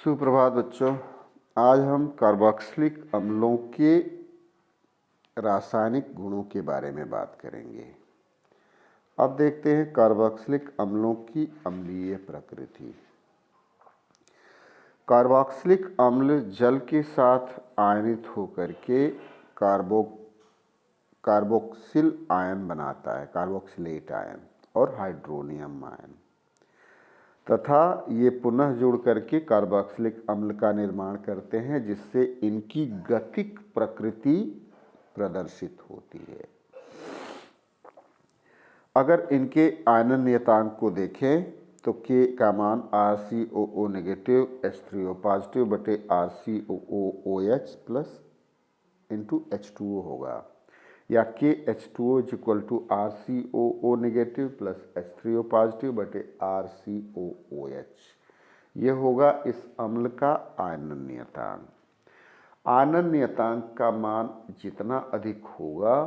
सुप्रभात बच्चों। आज हम कार्बोक्सिलिक अम्लों के रासायनिक गुणों के बारे में बात करेंगे। अब देखते हैं कार्बोक्सिलिक अम्लों की अम्लीय प्रकृति। कार्बोक्सिलिक अम्ल जल के साथ आयनित होकर के कार्बोक्सिल आयन बनाता है, कार्बोक्सिलेट आयन और हाइड्रोनियम आयन, तथा ये पुनः जुड़ करके कार्बोक्सिलिक अम्ल का निर्माण करते हैं, जिससे इनकी गतिक प्रकृति प्रदर्शित होती है। अगर इनके आयनन नियतांक को देखें तो K का मान RCOO नेगेटिव H3O पॉजिटिव बटे RCOOH प्लस इंटू H2O होगा, या KH2O equal to RCOO negative plus H3O positive बटे RCOOH। ये होगा इस अम्ल का आयनन नियतांक। आयनन नियतांक का मान जितना अधिक होगा,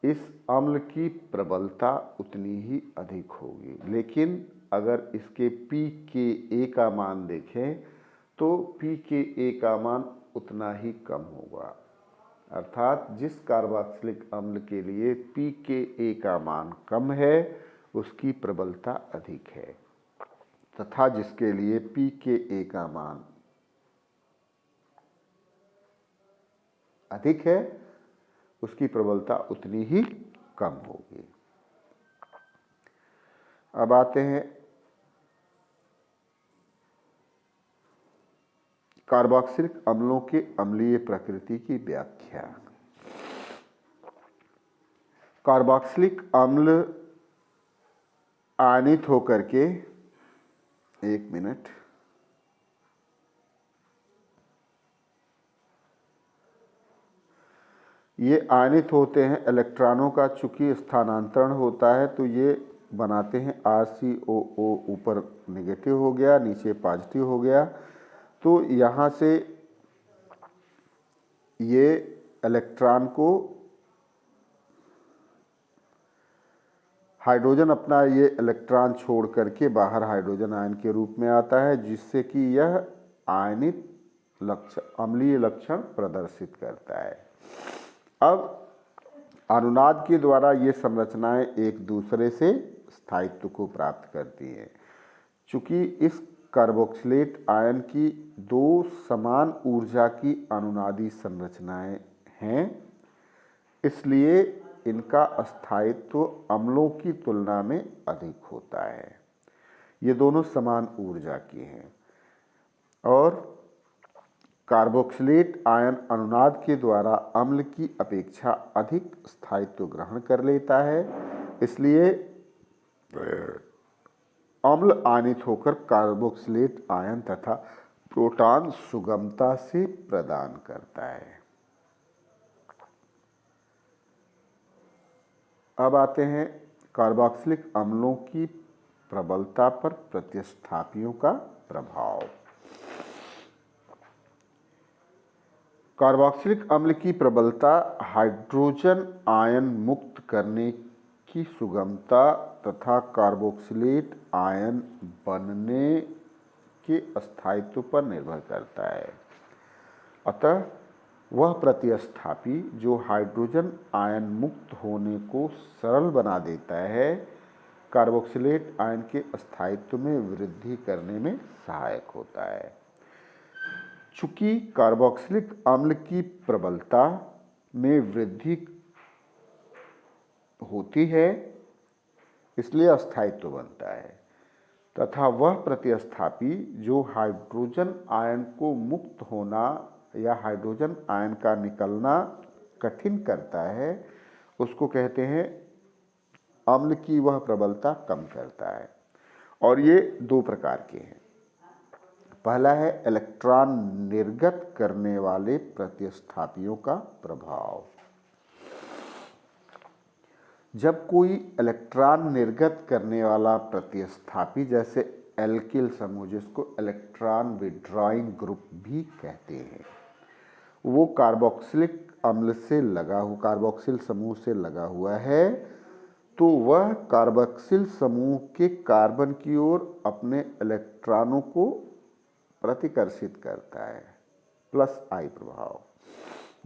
इस अम्ल की प्रबलता उतनी ही अधिक होगी। लेकिन अगर इसके pKa का मान देखें तो pKa का मान उतना ही कम होगा, अर्थात जिस कार्बोक्सिलिक अम्ल के लिए pKa का मान कम है उसकी प्रबलता अधिक है, तथा जिसके लिए pKa का मान अधिक है उसकी प्रबलता उतनी ही कम होगी। अब आते हैं कार्बोक्सिलिक अम्लों के अम्लीय प्रकृति की व्याख्या। कार्बोक्सिलिक अम्ल आयनित होकर के ये आयनित होते हैं। इलेक्ट्रॉनों का चूंकि स्थानांतरण होता है तो ये बनाते हैं RCOO, ऊपर नेगेटिव हो गया नीचे पॉजिटिव हो गया। तो यहाँ से ये इलेक्ट्रॉन को हाइड्रोजन अपना ये इलेक्ट्रॉन छोड़ करके बाहर हाइड्रोजन आयन के रूप में आता है, जिससे कि यह आयनित लक्षण अम्लीय लक्षण प्रदर्शित करता है। अब अनुनाद के द्वारा ये संरचनाएं एक दूसरे से स्थायित्व को प्राप्त करती हैं। चूंकि इस कार्बोक्सिलेट आयन की दो समान ऊर्जा की अनुनादी संरचनाएं हैं, इसलिए इनका स्थायित्व अम्लों की तुलना में अधिक होता है। ये दोनों समान ऊर्जा की हैं और कार्बोक्सिलेट आयन अनुनाद के द्वारा अम्ल की अपेक्षा अधिक स्थायित्व ग्रहण कर लेता है, इसलिए अम्ल आयनित होकर कार्बोक्सिलेट आयन तथा प्रोटॉन सुगमता से प्रदान करता है। अब आते हैं कार्बोक्सिलिक अम्लों की प्रबलता पर प्रतिस्थापियों का प्रभाव। कार्बोक्सिलिक अम्ल की प्रबलता हाइड्रोजन आयन मुक्त करने की सुगमता तथा कार्बोक्सिलेट आयन बनने के स्थायित्व पर निर्भर करता है। अतः वह प्रतिस्थापी जो हाइड्रोजन आयन मुक्त होने को सरल बना देता है, कार्बोक्सिलेट आयन के स्थायित्व में वृद्धि करने में सहायक होता है। चूंकि कार्बोक्सिलिक अम्ल की प्रबलता में वृद्धि होती है, इसलिए स्थायित्व बनता है, तथा वह प्रतिस्थापी जो हाइड्रोजन आयन को मुक्त होना या हाइड्रोजन आयन का निकलना कठिन करता है, उसको कहते हैं अम्ल की वह प्रबलता कम करता है। और ये दो प्रकार के हैं। पहला है इलेक्ट्रॉन निर्गत करने वाले प्रतिस्थापियों का प्रभाव। जब कोई इलेक्ट्रॉन निर्गत करने वाला प्रतिस्थापी, जैसे एल्किल समूह जिसको इलेक्ट्रॉन विड्रॉइंग ग्रुप भी कहते हैं, वो कार्बोक्सिलिक अम्ल से कार्बोक्सिल समूह से लगा हुआ है, तो वह कार्बोक्सिल समूह के कार्बन की ओर अपने इलेक्ट्रॉनों को प्रतिकर्षित करता है, प्लस आई प्रभाव,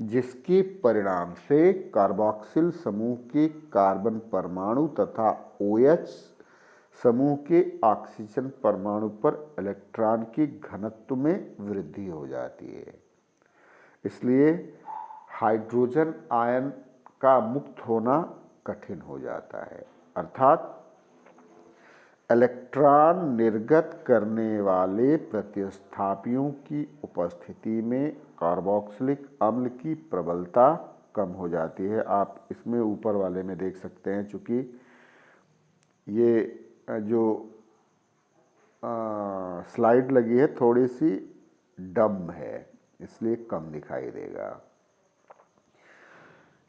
जिसके परिणाम से कार्बोक्सिल समूह के कार्बन परमाणु तथा OH समूह के ऑक्सीजन परमाणु पर इलेक्ट्रॉन की घनत्व में वृद्धि हो जाती है। इसलिए हाइड्रोजन आयन का मुक्त होना कठिन हो जाता है, अर्थात इलेक्ट्रॉन निर्गत करने वाले प्रतिस्थापियों की उपस्थिति में कार्बोक्सिलिक अम्ल की प्रबलता कम हो जाती है। आप इसमें ऊपर वाले में देख सकते हैं, चूँकि ये जो स्लाइड लगी है थोड़ी सी डम है, इसलिए कम दिखाई देगा।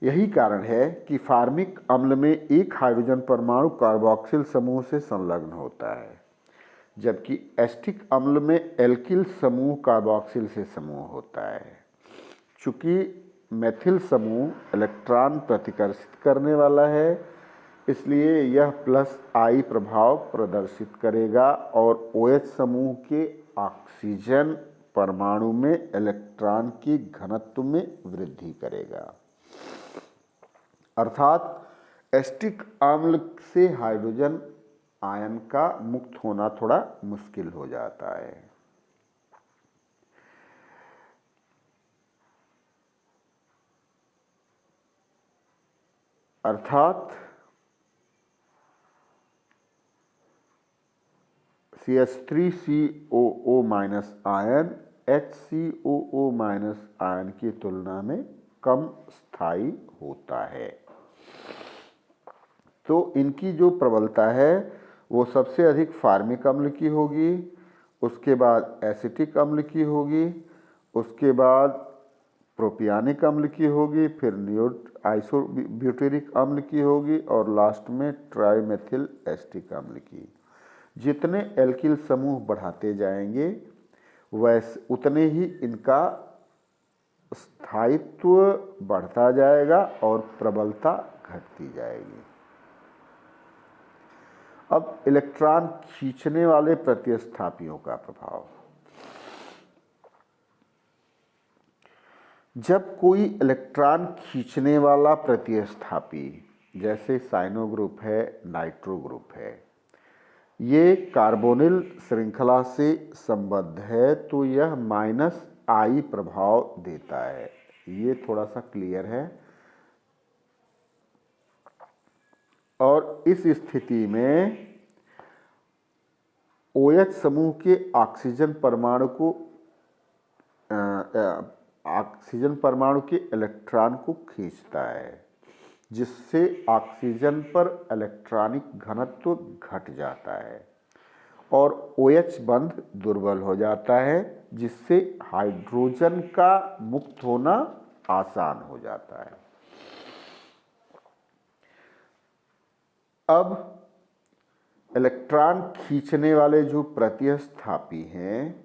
यही कारण है कि फार्मिक अम्ल में एक हाइड्रोजन परमाणु कार्बोक्सिल समूह से संलग्न होता है, जबकि एस्टिक अम्ल में एल्किल समूह कार्बोक्सिल से समूह होता है। चूँकि मेथिल समूह इलेक्ट्रॉन प्रतिकर्षित करने वाला है, इसलिए यह प्लस आई प्रभाव प्रदर्शित करेगा और OH समूह के ऑक्सीजन परमाणु में इलेक्ट्रॉन की घनत्व में वृद्धि करेगा। अर्थात एस्टिक अम्ल से हाइड्रोजन आयन का मुक्त होना थोड़ा मुश्किल हो जाता है। अर्थात CH3COO- आयन HCOO- आयन की तुलना में कम स्थायी होता है। तो इनकी जो प्रबलता है वो सबसे अधिक फार्मिक अम्ल की होगी, उसके बाद एसिटिक अम्ल की होगी, उसके बाद प्रोपियानिक अम्ल की होगी, फिर आइसोब्यूटेरिक अम्ल की होगी और लास्ट में ट्राइमेथिल एस्टिक अम्ल की। जितने एल्किल समूह बढ़ाते जाएंगे वैसे उतने ही इनका स्थायित्व बढ़ता जाएगा और प्रबलता घटती जाएगी। अब इलेक्ट्रॉन खींचने वाले प्रतिस्थापियों का प्रभाव। जब कोई इलेक्ट्रॉन खींचने वाला प्रतिस्थापी, जैसे साइनो ग्रुप है, नाइट्रो ग्रुप है, ये कार्बोनिल श्रृंखला से संबद्ध है, तो यह -I प्रभाव देता है। ये थोड़ा सा क्लियर है। और इस स्थिति में OH समूह के ऑक्सीजन परमाणु के इलेक्ट्रॉन को खींचता है, जिससे ऑक्सीजन पर इलेक्ट्रॉनिक घनत्व घट जाता है और OH बंध दुर्बल हो जाता है, जिससे हाइड्रोजन का मुक्त होना आसान हो जाता है। अब इलेक्ट्रॉन खींचने वाले जो प्रतिस्थापी हैं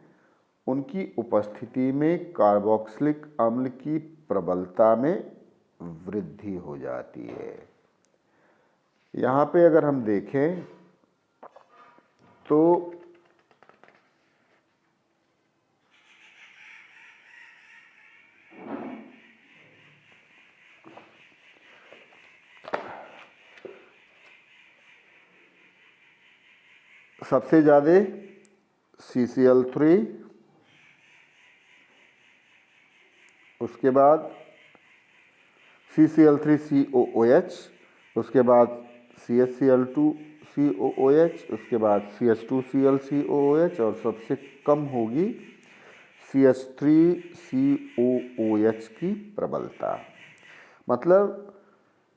उनकी उपस्थिति में कार्बोक्सिलिक अम्ल की प्रबलता में वृद्धि हो जाती है। यहाँ पे अगर हम देखें तो सबसे ज़्यादा CCl3, उसके बाद CCl3COOH, उसके बाद CHCl2COOH, उसके बाद CH2Cl COOH और सबसे कम होगी CH3COOH की प्रबलता। मतलब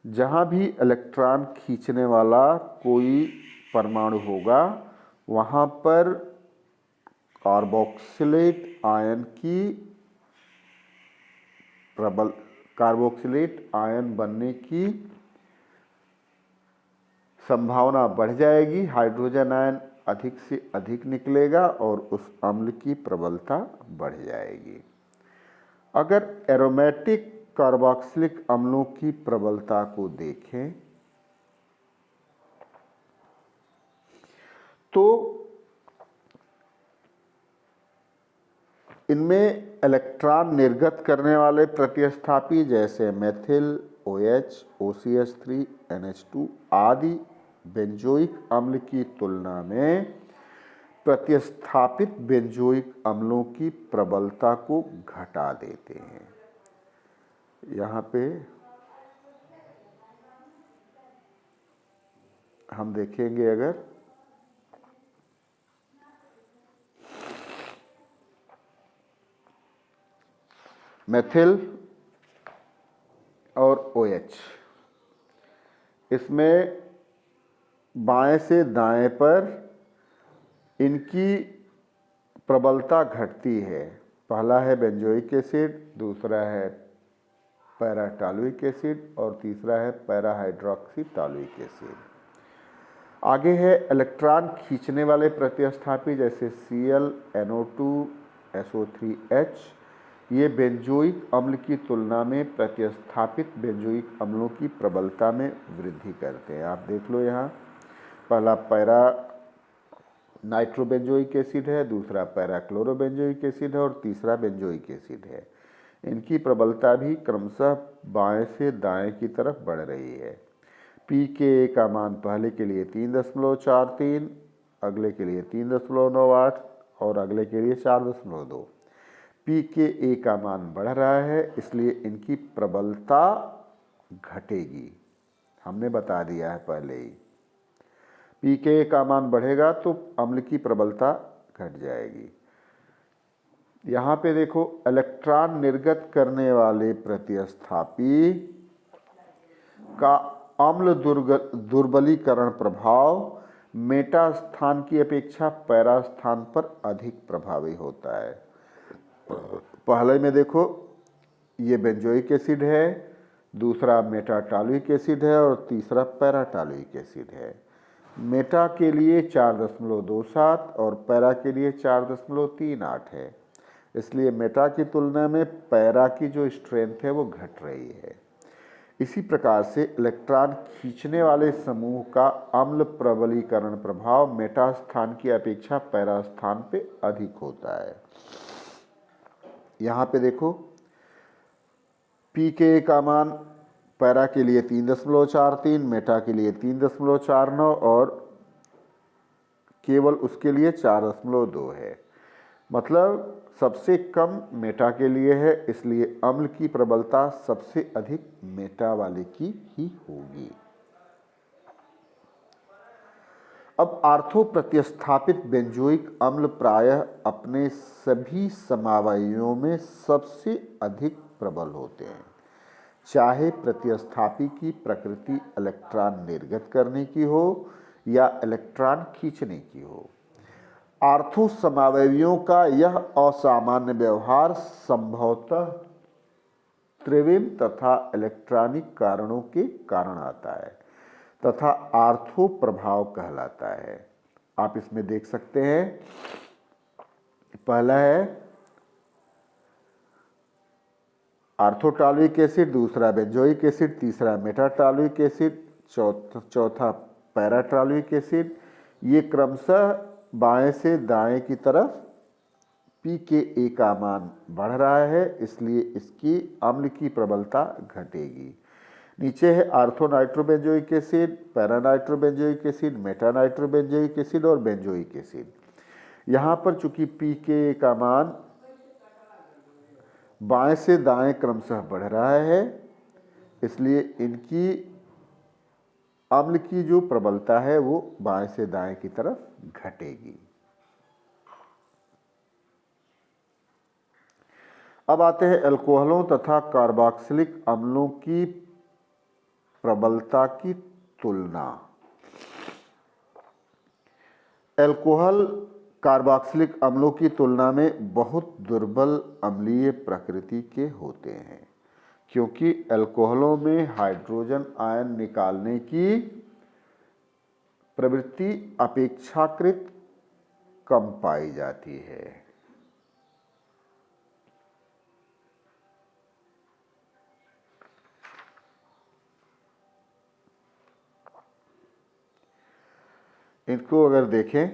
जहाँ भी इलेक्ट्रॉन खींचने वाला कोई परमाणु होगा वहाँ पर कार्बोक्सिलेट आयन बनने की संभावना बढ़ जाएगी, हाइड्रोजन आयन अधिक से अधिक निकलेगा और उस अम्ल की प्रबलता बढ़ जाएगी। अगर एरोमेटिक कार्बोक्सिलिक अम्लों की प्रबलता को देखें तो इनमें इलेक्ट्रॉन निर्गत करने वाले प्रतिस्थापी जैसे मेथिल, OH, OCH3, NH2 आदि बेंजोइक अम्ल की तुलना में प्रतिस्थापित बेंजोइक अम्लों की प्रबलता को घटा देते हैं। यहाँ पे हम देखेंगे, अगर मेथिल और OH, इसमें बाएं से दाएं पर इनकी प्रबलता घटती है। पहला है बेंजोइक एसिड, दूसरा है पैराटॉलुइक एसिड और तीसरा है पैराहाइड्रोक्सी टॉलुइक एसिड। आगे है इलेक्ट्रॉन खींचने वाले प्रतिस्थापी जैसे Cl, NO2, SO3H। ये बेंजोइक अम्ल की तुलना में प्रतिस्थापित बेंजोइक अम्लों की प्रबलता में वृद्धि करते हैं। आप देख लो, यहाँ पहला पैरा नाइट्रोबेंजोइक एसिड है, दूसरा पैराक्लोरोबेंजोइक एसिड है और तीसरा बेंजोइक एसिड है। इनकी प्रबलता भी क्रमशः बाएं से दाएं की तरफ बढ़ रही है। pKa का मान पहले के लिए 3.43, अगले के लिए 3.98 और अगले के लिए 4.2। pKa का मान बढ़ रहा है, इसलिए इनकी प्रबलता घटेगी। हमने बता दिया है पहले ही। pKa का मान बढ़ेगा तो अम्ल की प्रबलता घट जाएगी। यहाँ पे देखो, इलेक्ट्रॉन निर्गत करने वाले प्रतिस्थापी का अम्ल दुर्बलीकरण प्रभाव मेटा स्थान की अपेक्षा पैरा स्थान पर अधिक प्रभावी होता है। पहले में देखो, ये बेंजोइक एसिड है, दूसरा मेटाटॉलुइक एसिड है और तीसरा पैराटॉलुइक एसिड है। मेटा के लिए 4.27 और पैरा के लिए 4.38 है। इसलिए मेटा की तुलना में पैरा की जो स्ट्रेंथ है वो घट रही है। इसी प्रकार से इलेक्ट्रॉन खींचने वाले समूह का अम्ल प्रबलीकरण प्रभाव मेटा स्थान की अपेक्षा पैरा स्थान पे अधिक होता है। यहाँ पे देखो, pKa का मान पैरा के लिए 3.43, मेटा के लिए 3.49 और केवल उसके लिए 4.2 है। मतलब सबसे कम मेटा के लिए है, इसलिए अम्ल की प्रबलता सबसे अधिक मेटा वाले की ही होगी। अब आर्थो प्रतिस्थापित बेंजोइक अम्ल प्रायः अपने सभी समावयवों में सबसे अधिक प्रबल होते हैं, चाहे प्रतिस्थापी की प्रकृति इलेक्ट्रॉन निर्गत करने की हो या इलेक्ट्रॉन खींचने की हो। आर्थो समावयवियों का यह असामान्य व्यवहार संभवतः त्रिविम तथा इलेक्ट्रॉनिक कारणों के कारण आता है तथा आर्थो प्रभाव कहलाता है। आप इसमें देख सकते हैं, पहला है आर्थोटॉलुइक एसिड, दूसरा बेंजोइक एसिड, तीसरा मेटाटॉलुइक एसिड, चौथा पैराटॉलुइक एसिड। ये क्रमशः बाएं से दाएं की तरफ pKa का मान बढ़ रहा है, इसलिए इसकी अम्ल की प्रबलता घटेगी। नीचे है आर्थोनाइट्रोबेंजोइक एसिड, पैरानाइट्रोबेंजोइक एसिड, मेटानाइट्रोबेंजोइक एसिड और बेंजोइक एसिड। यहाँ पर चूंकि pKa का मान बाएं से दाएं क्रमशः बढ़ रहा है, इसलिए इनकी अम्ल की जो प्रबलता है वो बाएं से दाएं की तरफ घटेगी। अब आते हैं अल्कोहलों तथा कार्बोक्सिलिक अम्लों की प्रबलता की तुलना। अल्कोहल कार्बोक्सिलिक अम्लों की तुलना में बहुत दुर्बल अम्लीय प्रकृति के होते हैं, क्योंकि अल्कोहलों में हाइड्रोजन आयन निकालने की प्रवृत्ति अपेक्षाकृत कम पाई जाती है। इनको अगर देखें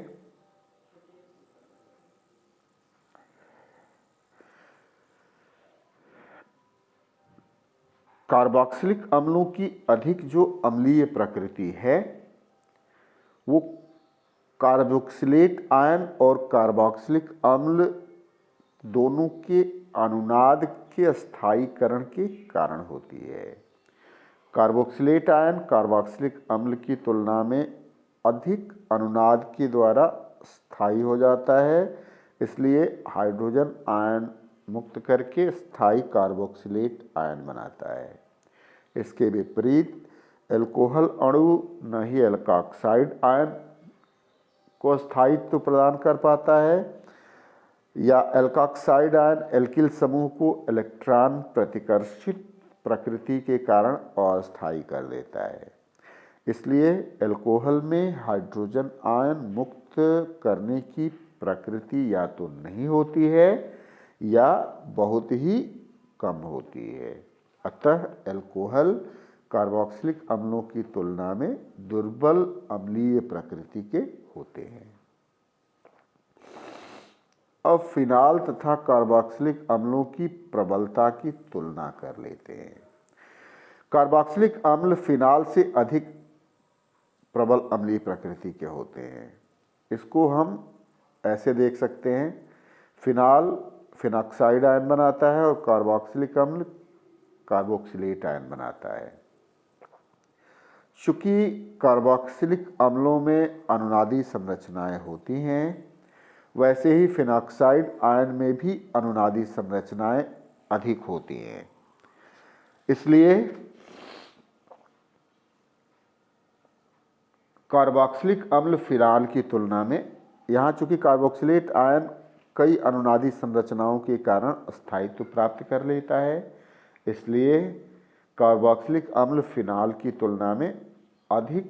कार्बोक्सिलिक अम्लों की अधिक जो अम्लीय प्रकृति है वो कार्बोक्सिलेट आयन और कार्बोक्सिलिक अम्ल दोनों के अनुनाद के स्थायीकरण के कारण होती है। कार्बोक्सिलेट आयन कार्बोक्सिलिक अम्ल की तुलना में अधिक अनुनाद के द्वारा स्थायी हो जाता है, इसलिए हाइड्रोजन आयन मुक्त करके स्थायी कार्बोक्सिलेट आयन बनाता है। इसके विपरीत एल्कोहल अणु न ही एल्कोक्साइड आयन को स्थायित्व प्रदान कर पाता है या एल्कोक्साइड आयन एल्किल समूह को इलेक्ट्रॉन प्रतिकर्षित प्रकृति के कारण अस्थायी कर देता है। इसलिए एल्कोहल में हाइड्रोजन आयन मुक्त करने की प्रकृति या तो नहीं होती है या बहुत ही कम होती है। अतः एल्कोहल कार्बोक्सिलिक अम्लों की तुलना में दुर्बल अम्लीय प्रकृति के होते हैं। अब फिनाल तथा कार्बोक्सिलिक अम्लों की प्रबलता की तुलना कर लेते हैं। कार्बोक्सिलिक अम्ल फिनाल से अधिक प्रबल अम्लीय प्रकृति के होते हैं। इसको हम ऐसे देख सकते हैं, फिनाल फिनॉक्साइड आयन बनाता है और कार्बोक्सिलिक अम्ल कार्बोक्सिलेट आयन बनाता है। चूंकि कार्बोक्सिलिक अम्लों में अनुनादी संरचनाएं होती हैं, वैसे ही फिनॉक्साइड आयन में भी अनुनादी संरचनाएं अधिक होती हैं। इसलिए कार्बोक्सिलिक अम्ल फिनाल की तुलना में, यहाँ चूंकि कार्बोक्सिलेट आयन कई अनुनादी संरचनाओं के कारण स्थायित्व प्राप्त कर लेता है, इसलिए कार्बोक्सिलिक अम्ल फिनाल की तुलना में अधिक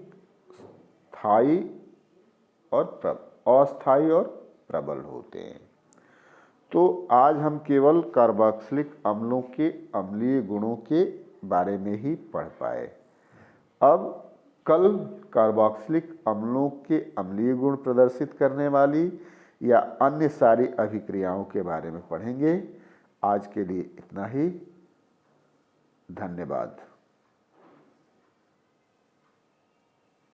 स्थायी और अस्थायी और प्रबल होते हैं। तो आज हम केवल कार्बोक्सिलिक अम्लों के अम्लीय गुणों के बारे में ही पढ़ पाए। अब कल कार्बोक्सिलिक अम्लों के अम्लीय गुण प्रदर्शित करने वाली या अन्य सारी अभिक्रियाओं के बारे में पढ़ेंगे। आज के लिए इतना ही। धन्यवाद।